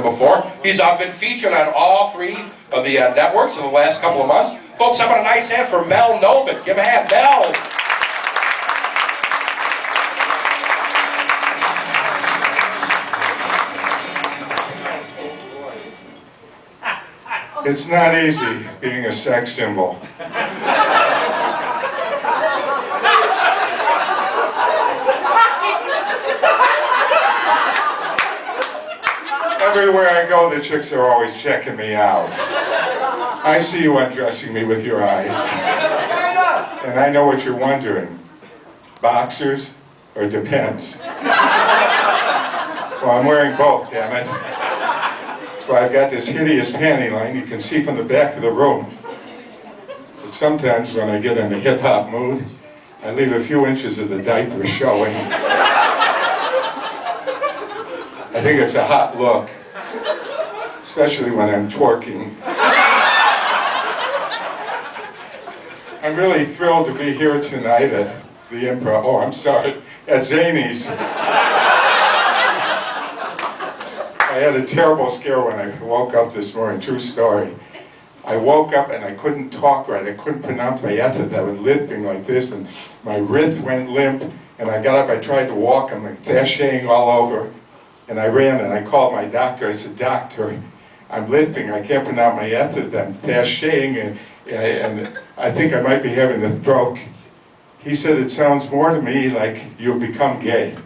before. He's been featured on all three of the networks in the last couple of months. Folks, how about a nice hand for Mel Novin? Give a hand, Mel. It's not easy being a sex symbol. Everywhere I go, the chicks are always checking me out. I see you undressing me with your eyes. And I know what you're wondering. Boxers or Depends? So I'm wearing both, damn it. So I've got this hideous panty line you can see from the back of the room. But sometimes when I get in a hip-hop mood, I leave a few inches of the diaper showing. I think it's a hot look, especially when I'm twerking. I'm really thrilled to be here tonight at the Improv. Oh, I'm sorry, at Zanies. I had a terrible scare when I woke up this morning, true story. I woke up and I couldn't talk right. I couldn't pronounce my epithet. I was lisping like this, and my wrist went limp. And I got up, I tried to walk, I'm like sashaying all over. And I ran and I called my doctor. I said, "Doctor, I'm lisping. I can't pronounce my epithet. I'm sashaying, and I think I might be having a stroke." He said, "It sounds more to me like you've become gay."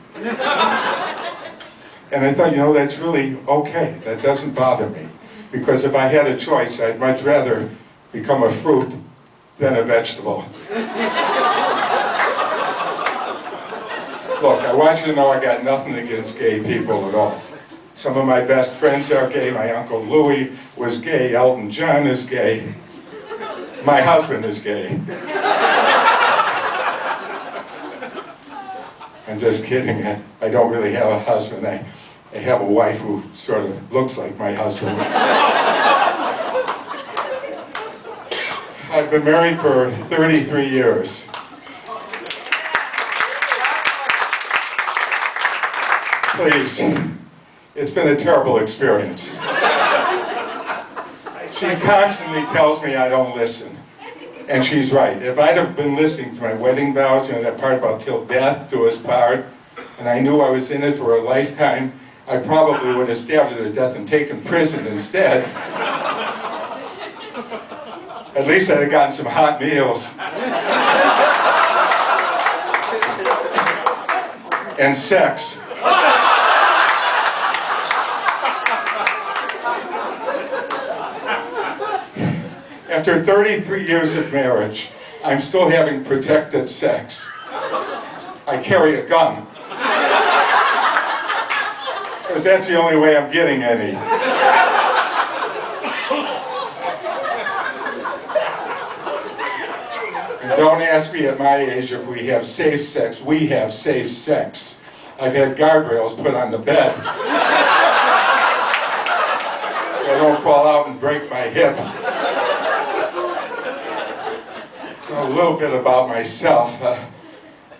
And I thought, you know, that's really okay. That doesn't bother me. Because if I had a choice, I'd much rather become a fruit than a vegetable. Look, I want you to know I got nothing against gay people at all. Some of my best friends are gay. My Uncle Louis was gay. Elton John is gay. My husband is gay. I'm just kidding. I don't really have a husband. I have a wife who sort of looks like my husband. I've been married for 33 years. Please, it's been a terrible experience. She constantly tells me I don't listen. And she's right. If I'd have been listening to my wedding vows, you know, that part about till death do us part, and I knew I was in it for a lifetime, I probably would have stabbed her to death and taken prison instead. At least I'd have gotten some hot meals. And sex. After 33 years of marriage, I'm still having protected sex. I carry a gun. Because that's the only way I'm getting any. And don't ask me at my age if we have safe sex. We have safe sex. I've had guardrails put on the bed. So I don't fall out and break my hip. A little bit about myself.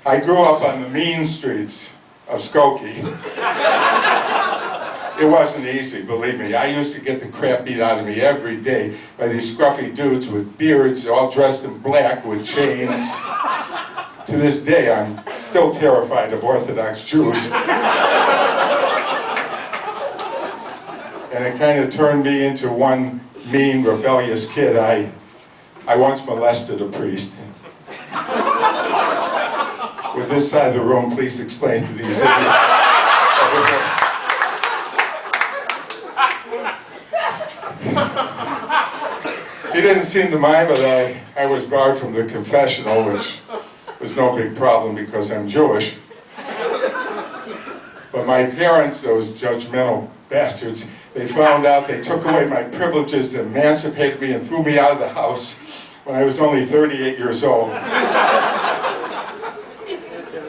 I grew up on the mean streets of Skokie. It wasn't easy, believe me. I used to get the crap beat out of me every day by these scruffy dudes with beards, all dressed in black with chains. To this day, I'm still terrified of Orthodox Jews. And it kind of turned me into one mean, rebellious kid. I once molested a priest. With this side of the room, please explain to these idiots. He didn't seem to mind, but I was barred from the confessional, which was no big problem because I'm Jewish. But my parents, those judgmental bastards, they found out, they took away my privileges, emancipated me, and threw me out of the house when I was only 38 years old.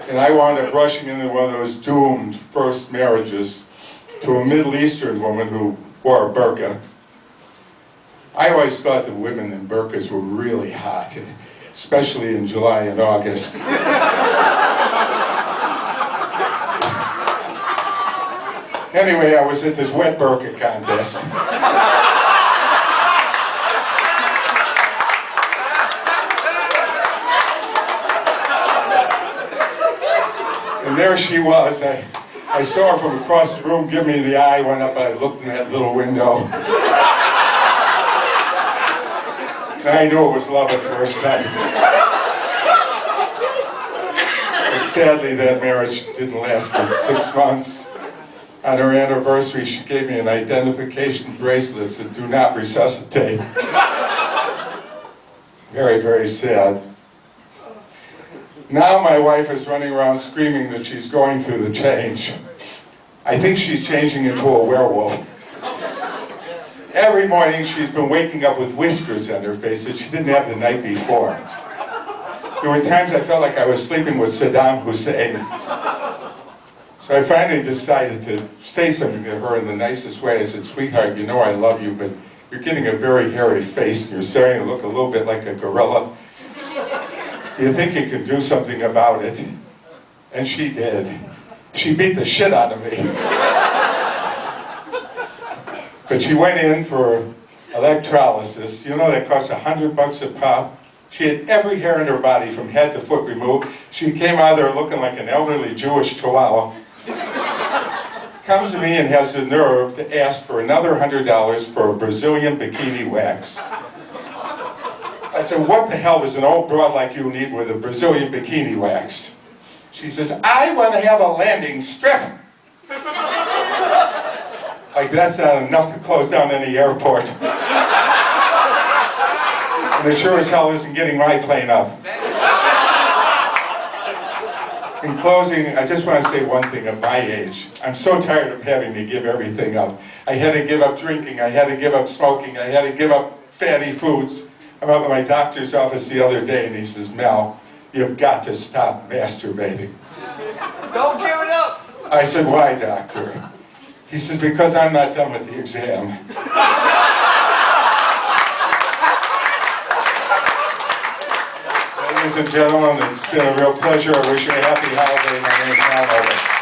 And I wound up rushing into one of those doomed first marriages to a Middle Eastern woman who wore a burqa. I always thought that women in burqas were really hot, especially in July and August. Anyway, I was at this wet burqa contest. And there she was. I saw her from across the room give me the eye, went up, I looked in that little window. And I knew it was love at first sight. But sadly, that marriage didn't last for 6 months. On her anniversary, she gave me an identification bracelet that said, "Do not resuscitate." Very, very sad. Now my wife is running around screaming that she's going through the change. I think she's changing into a werewolf. Every morning she's been waking up with whiskers on her face that she didn't have the night before. There were times I felt like I was sleeping with Saddam Hussein. So I finally decided to say something to her in the nicest way. I said, "Sweetheart, you know I love you, but you're getting a very hairy face and you're starting to look a little bit like a gorilla. Do you think you can do something about it?" And she did. She beat the shit out of me. But she went in for electrolysis. You know that costs $100 a pop? She had every hair in her body from head to foot removed. She came out of there looking like an elderly Jewish chihuahua. Comes to me and has the nerve to ask for another $100 for a Brazilian bikini wax. I said, "What the hell does an old broad like you need with a Brazilian bikini wax?" She says, "I want to have a landing strip." Like that's not enough to close down any airport. And it sure as hell isn't getting my plane up. In closing, I just want to say one thing at my age. I'm so tired of having to give everything up. I had to give up drinking, I had to give up smoking, I had to give up fatty foods. I'm up at my doctor's office the other day and he says, "Mel, you've got to stop masturbating." Don't give it up! I said, "Why, doctor?" He says, "Because I'm not done with the exam." Ladies and gentlemen, it's been a real pleasure. I wish you a happy holiday. My name is Mel Novak.